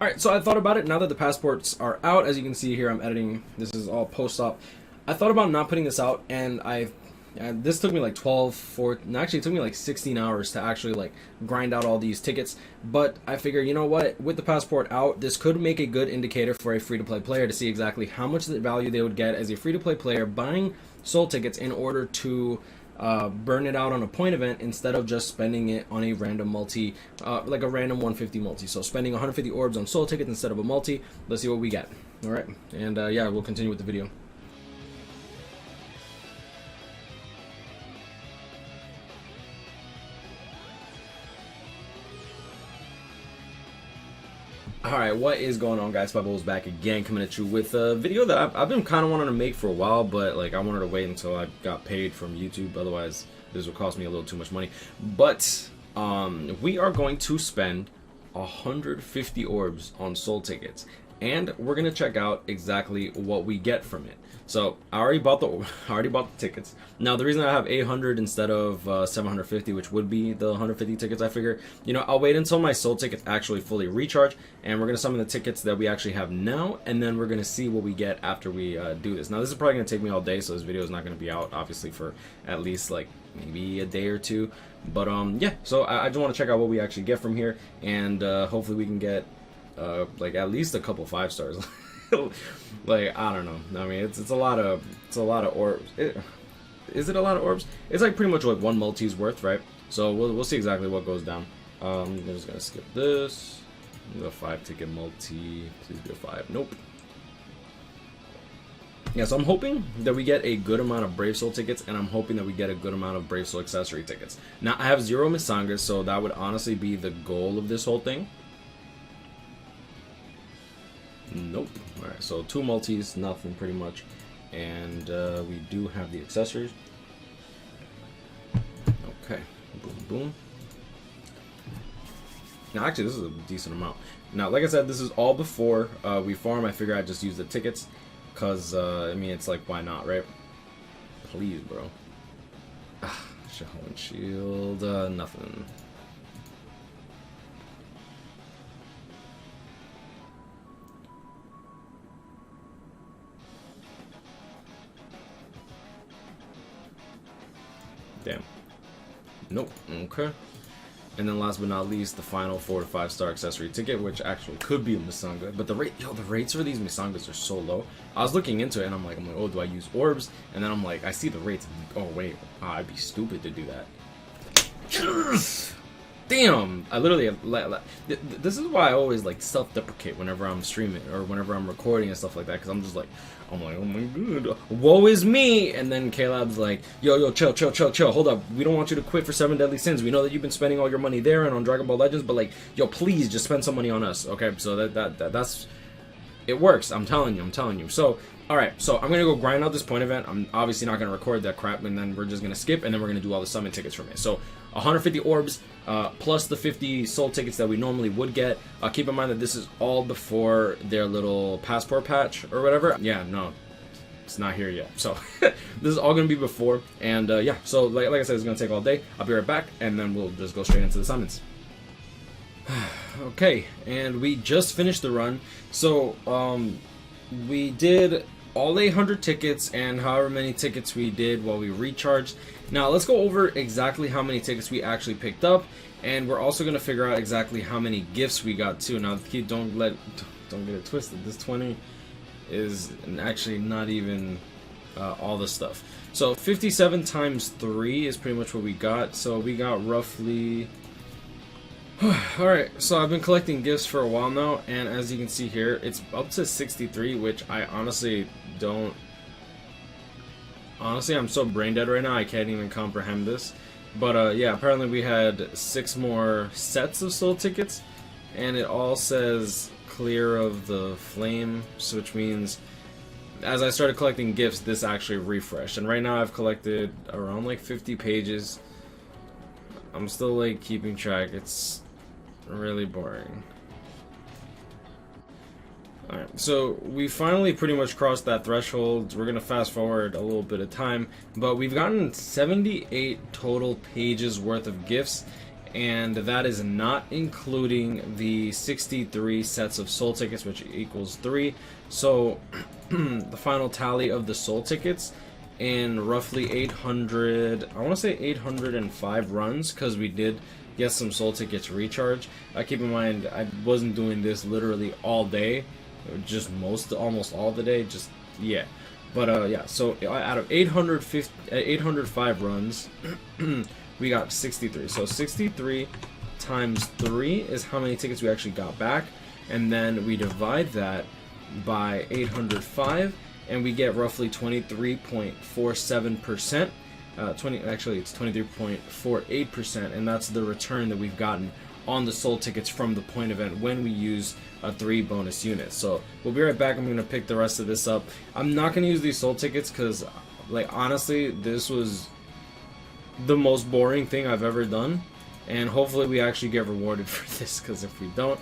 Alright, so I thought about it now that the passports are out. As you can see here, I'm editing. This is all post-op. I thought about not putting this out, and this took me like actually it took me like 16 hours to actually like grind out all these tickets. But I figured, you know what, with the passport out, this could make a good indicator for a free-to-play player to see exactly how much the value they would get as a free-to-play player buying soul tickets in order to burn it out on a point event instead of just spending it on a random multi, like a random 150 multi. So spending 150 orbs on soul tickets instead of a multi. Let's see what we get. All right, and yeah, we'll continue with the video. Alright, what is going on, guys? Spiteful is back again, coming at you with a video that I've been kind of wanting to make for a while, but like I wanted to wait until I got paid from YouTube, otherwise this would cost me a little too much money. But we are going to spend 150 orbs on soul tickets, and we're gonna check out exactly what we get from it. So I already bought the tickets. Now the reason I have 800 instead of 750, which would be the 150 tickets, I figure, you know, I'll wait until my soul tickets actually fully recharge, and we're gonna summon the tickets that we actually have now, and then we're gonna see what we get after we do this. Now this is probably gonna take me all day, so this video is not gonna be out obviously for at least like maybe a day or two. But yeah, so I just want to check out what we actually get from here, and hopefully we can get like at least a couple 5 stars. Like, I don't know. I mean, it's a lot of orbs. Is it a lot of orbs? It's like pretty much like one multi's worth, right? So we'll see exactly what goes down. I'm just gonna skip this. Do a 5 ticket multi. Please be a 5. Nope. Yeah, so I'm hoping that we get a good amount of Brave Soul tickets, and I'm hoping that we get a good amount of Brave Soul accessory tickets. Now I have 0 Misangas, so that would honestly be the goal of this whole thing. Nope. Alright, so 2 multis, nothing pretty much. And we do have the accessories. Okay. Boom, boom. Now, actually, this is a decent amount. Now, like I said, this is all before we farm. I figure I'd just use the tickets. Because, I mean, it's like, why not, right? Please, bro. Show and shield. Nothing. Damn. Nope. Okay. And then last but not least, the final 4 to 5 star accessory ticket, which actually could be a Misanga. But the rates for these Misangas are so low. I was looking into it and I'm like, oh, do I use orbs? And then I'm like, I see the rates. I'm like, oh wait, I'd be stupid to do that. Damn! I literally this is why I always like self-deprecate whenever I'm streaming or whenever I'm recording and stuff like that, because I'm like, oh my god, woe is me! And then Caleb's like, yo, chill, hold up, we don't want you to quit for 7 Deadly Sins. We know that you've been spending all your money there and on Dragon Ball Legends, but like, yo, please just spend some money on us, okay? So that's it works. I'm telling you. So. Alright, so I'm going to go grind out this point event. I'm obviously not going to record that crap, and then we're just going to skip, and then we're going to do all the summon tickets from it. So 150 orbs, plus the 50 soul tickets that we normally would get. Keep in mind that this is all before their little passport patch or whatever. Yeah, no, it's not here yet. So this is all going to be before, and yeah, so like I said, it's going to take all day. I'll be right back, and then we'll just go straight into the summons. Okay, and we just finished the run. So we did all 800 tickets and however many tickets we did while we recharged. Now let's go over exactly how many tickets we actually picked up, and we're also going to figure out exactly how many gifts we got too. Now don't get it twisted, this 20 is actually not even all the stuff. So 57 times 3 is pretty much what we got. So we got roughly alright, so I've been collecting gifts for a while now, and as you can see here, it's up to 63, which I honestly don't... Honestly, I'm so brain dead right now, I can't even comprehend this. But yeah, apparently we had 6 more sets of soul tickets, and it all says clear of the flame, which means as I started collecting gifts, this actually refreshed. And right now I've collected around like 50 pages. I'm still like keeping track. It's really boring. Alright, so we finally pretty much crossed that threshold. We're gonna fast forward a little bit of time, but we've gotten 78 total pages worth of gifts, and that is not including the 63 sets of soul tickets, which equals 3. So the final tally of the soul tickets in roughly 800, I want to say 805 runs, because we did get some soul tickets recharge. Keep in mind, I wasn't doing this literally all day, just almost all the day, just yeah. But yeah, so out of 805 runs, we got 63. So 63 times 3 is how many tickets we actually got back, and then we divide that by 805, and we get roughly 23.47%. Actually, it's 23.48%, and that's the return that we've gotten on the soul tickets from the point event when we use 3 bonus units. So we'll be right back. I'm gonna pick the rest of this up. I'm not gonna use these soul tickets because, like, honestly, this was the most boring thing I've ever done, and hopefully we actually get rewarded for this, because if we don't,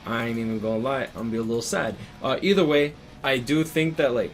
I ain't even gonna lie, I'm gonna be a little sad. Either way, I do think that, like,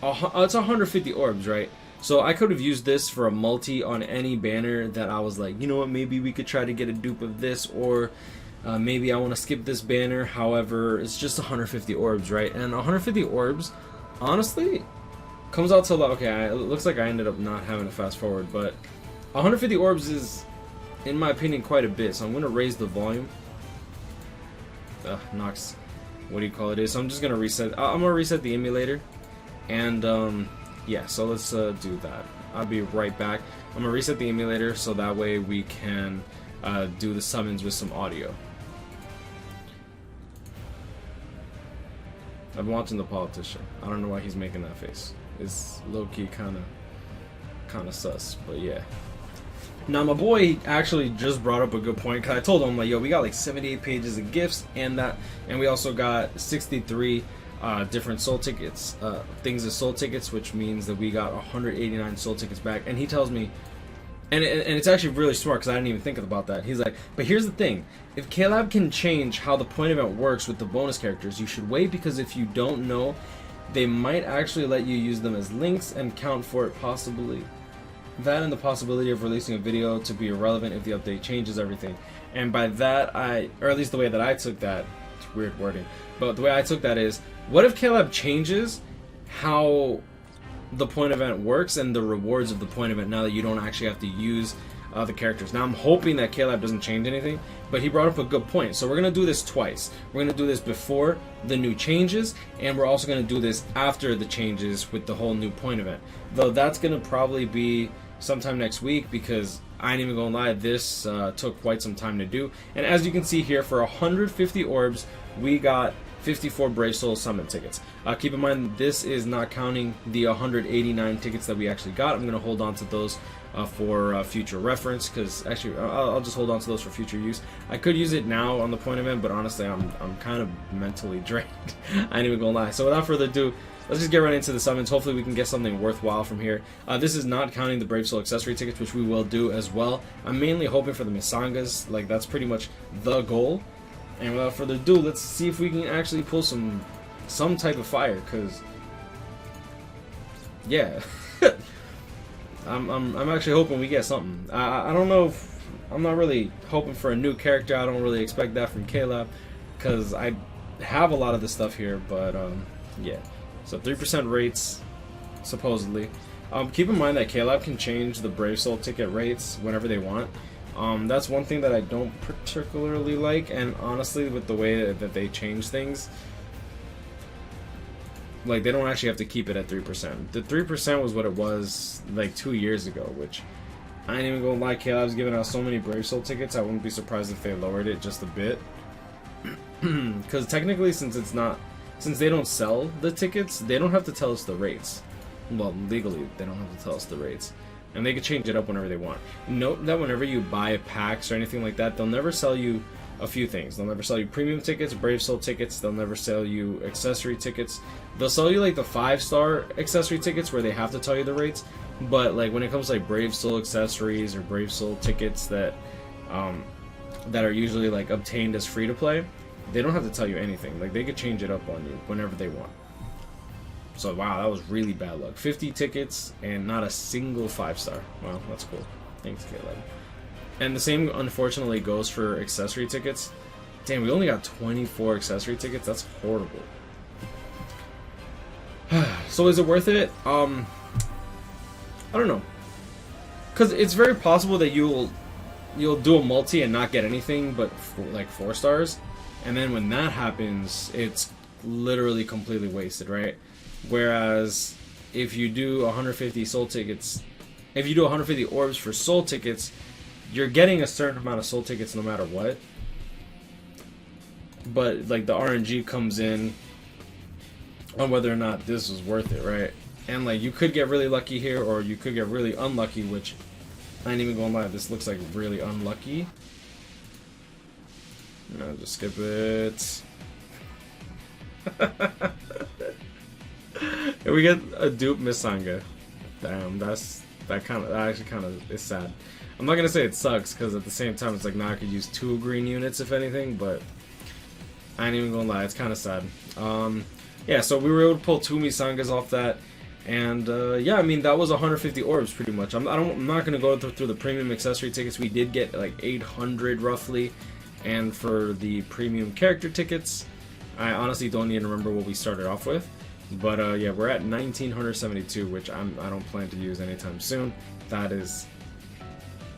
it's 150 orbs, right? So I could have used this for a multi on any banner that I was like, you know what, maybe we could try to get a dupe of this, or maybe I want to skip this banner. However, it's just 150 orbs, right? And 150 orbs, honestly, comes out to, okay, it looks like I ended up not having to fast forward, but 150 orbs is, in my opinion, quite a bit. So I'm going to raise the volume. Knocks, what do you call it? So I'm just going to reset. I'm going to reset the emulator. And yeah, so let's do that. I'll be right back. I'm gonna reset the emulator so that way we can do the summons with some audio. I've been watching The Politician. I don't know why he's making that face. It's low-key kind of sus, but yeah. Now my boy actually just brought up a good point, because I told him, like, yo, we got like 78 pages of gifts, and we also got 63 different soul tickets, things as soul tickets, which means that we got 189 soul tickets back. And he tells me, and it's actually really smart, because I didn't even think about that. He's like, but here's the thing, if KLab can change how the point event works with the bonus characters, you should wait, because if you don't know, they might actually let you use them as links and count for it, possibly. That and the possibility of releasing a video to be irrelevant if the update changes everything. And by that, or at least the way that I took that, it's weird wording, but the way I took that is, what if KLab changes how the point event works and the rewards of the point event, now that you don't actually have to use the characters? Now I'm hoping that KLab doesn't change anything, but he brought up a good point. So we're going to do this twice. We're going to do this before the new changes, and we're also going to do this after the changes with the whole new point event. Though that's going to probably be sometime next week, because I ain't even gonna lie, this took quite some time to do. And as you can see here, for 150 orbs, we got 54 Brave Soul summon tickets. Keep in mind, this is not counting the 189 tickets that we actually got. I'm going to hold on to those for future reference, because actually I'll just hold on to those for future use. I could use it now on the point event, but honestly I'm kind of mentally drained. I ain't even gonna lie. So without further ado, let's just get right into the summons. Hopefully we can get something worthwhile from here. This is not counting the Brave Soul accessory tickets, which we will do as well. I'm mainly hoping for the Misangas. Like, that's pretty much the goal. And without further ado, let's see if we can actually pull some type of fire, because yeah. I'm actually hoping we get something. I don't know if, I'm not really hoping for a new character. I don't really expect that from KLab, because I have a lot of this stuff here, but yeah. So 3% rates, supposedly. Keep in mind that KLab can change the Brave Soul ticket rates whenever they want. That's one thing that I don't particularly like, and honestly, with the way that they change things, like, they don't actually have to keep it at 3%. The 3% was what it was like 2 years ago, which I ain't even gonna lie, KLab's giving out so many Brave Soul tickets, I wouldn't be surprised if they lowered it just a bit. Because technically, since they don't sell the tickets, they don't have to tell us the rates. Well, legally, they don't have to tell us the rates. And they can change it up whenever they want. Note that whenever you buy packs or anything like that, they'll never sell you a few things. They'll never sell you premium tickets, Brave Soul tickets. They'll never sell you accessory tickets. They'll sell you like the 5-star accessory tickets where they have to tell you the rates. But like when it comes to like Brave Soul accessories or Brave Soul tickets that are usually like obtained as free to play, they don't have to tell you anything. Like, they could change it up on you whenever they want. So wow, that was really bad luck. 50 tickets and not a single 5-star. Well, that's cool. Thanks, Caleb. And the same, unfortunately, goes for accessory tickets. Damn, we only got 24 accessory tickets. That's horrible. So is it worth it? I don't know. Because it's very possible that you'll do a multi and not get anything but like 4 stars. And then when that happens, it's literally completely wasted, right? Whereas if you do 150 soul tickets, if you do 150 orbs for soul tickets, you're getting a certain amount of soul tickets no matter what. But like the RNG comes in on whether or not this is worth it, right? And like you could get really lucky here, or you could get really unlucky, which I ain't even gonna lie, this looks like really unlucky. No, just skip it. And we get a dupe Misanga. Damn, that actually kind of is sad. I'm not gonna say it sucks, because at the same time it's like now I could use 2 green units if anything, but I ain't even gonna lie, it's kind of sad. Yeah, so we were able to pull 2 Misangas off that, and yeah, I mean that was 150 orbs pretty much. I'm not gonna go through the premium accessory tickets. We did get like 800 roughly, and for the premium character tickets, I honestly don't even remember what we started off with. But yeah, we're at 1972, which I don't plan to use anytime soon. That's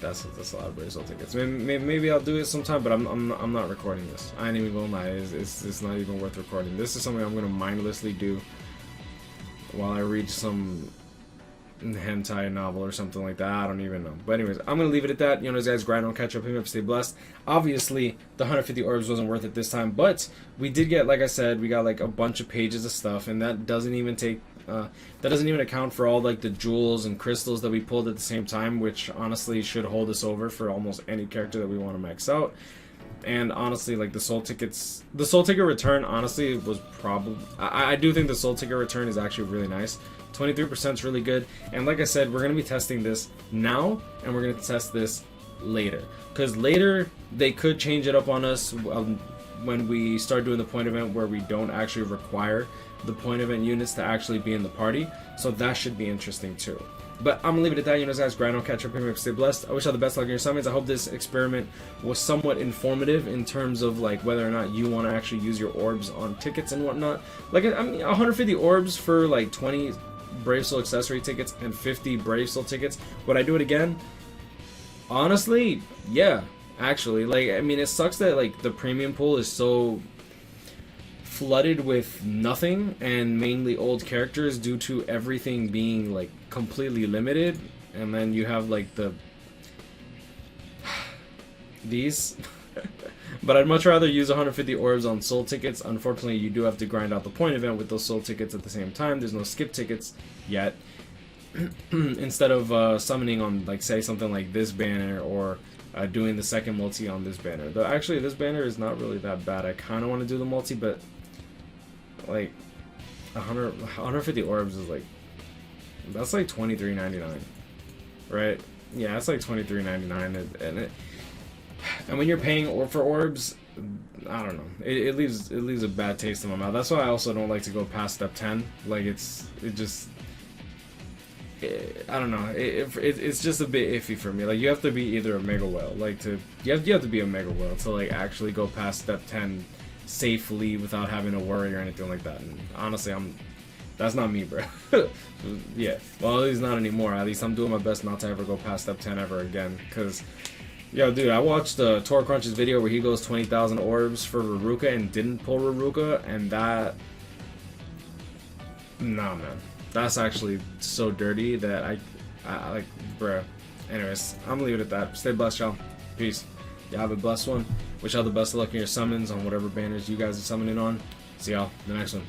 a lot of Bracelet tickets. Maybe I'll do it sometime, but I'm not recording this. I ain't even gonna lie. It's not even worth recording. This is something I'm gonna mindlessly do while I read some hentai novel or something like that. I don't even know. But anyways, I'm gonna leave it at that. You know, guys, grind on, catch up, him up, stay blessed. Obviously, the 150 orbs wasn't worth it this time, but we did get, like I said, we got like a bunch of pages of stuff, and that doesn't even take. That doesn't even account for all like the jewels and crystals that we pulled at the same time, which honestly should hold us over for almost any character that we want to max out. And honestly, like the soul ticket return, honestly, was probably. I do think the soul ticket return is actually really nice. 23% is really good. And like I said, we're gonna be testing this now, and we're gonna test this later, because later they could change it up on us when we start doing the point event where we don't actually require the point event units to actually be in the party. So that should be interesting too. But I'm gonna leave it at that. You know, guys, grind on, catch up, and stay blessed. I wish you all the best luck in your summons. I hope this experiment was somewhat informative in terms of like whether or not you want to actually use your orbs on tickets and whatnot. Like, I mean, 150 orbs for like 20 Brave Soul accessory tickets and 50 Brave Soul tickets. Would I do it again? Honestly, yeah. Actually, like, I mean, it sucks that like the premium pool is so flooded with nothing and mainly old characters due to everything being like completely limited, and then you have like these but I'd much rather use 150 orbs on soul tickets. Unfortunately, you do have to grind out the point event with those soul tickets at the same time. There's no skip tickets yet. Instead of summoning on, like, say something like this banner, or doing the second multi on this banner. Though actually this banner is not really that bad. I kind of want to do the multi, but like 150 orbs is like, that's like $23.99, right? Yeah, it's like $23.99, and when you're paying for orbs, I don't know, it leaves a bad taste in my mouth. That's why I also don't like to go past step 10. Like I don't know. It's just a bit iffy for me. Like, you have to be either a mega whale, like you have to be a mega whale to like actually go past step 10 safely without having to worry or anything like that. And honestly, that's not me, bro. Yeah. Well, at least not anymore. At least I'm doing my best not to ever go past step 10 ever again. Cause, yo, dude, I watched Tor Crunch's video where he goes 20,000 orbs for Ruruka and didn't pull Ruruka, and that, nah, man. That's actually so dirty that I like, bruh. Anyways, I'm gonna leave it at that. Stay blessed, y'all. Peace. Y'all have a blessed one. Wish y'all the best of luck in your summons on whatever banners you guys are summoning on. See y'all in the next one.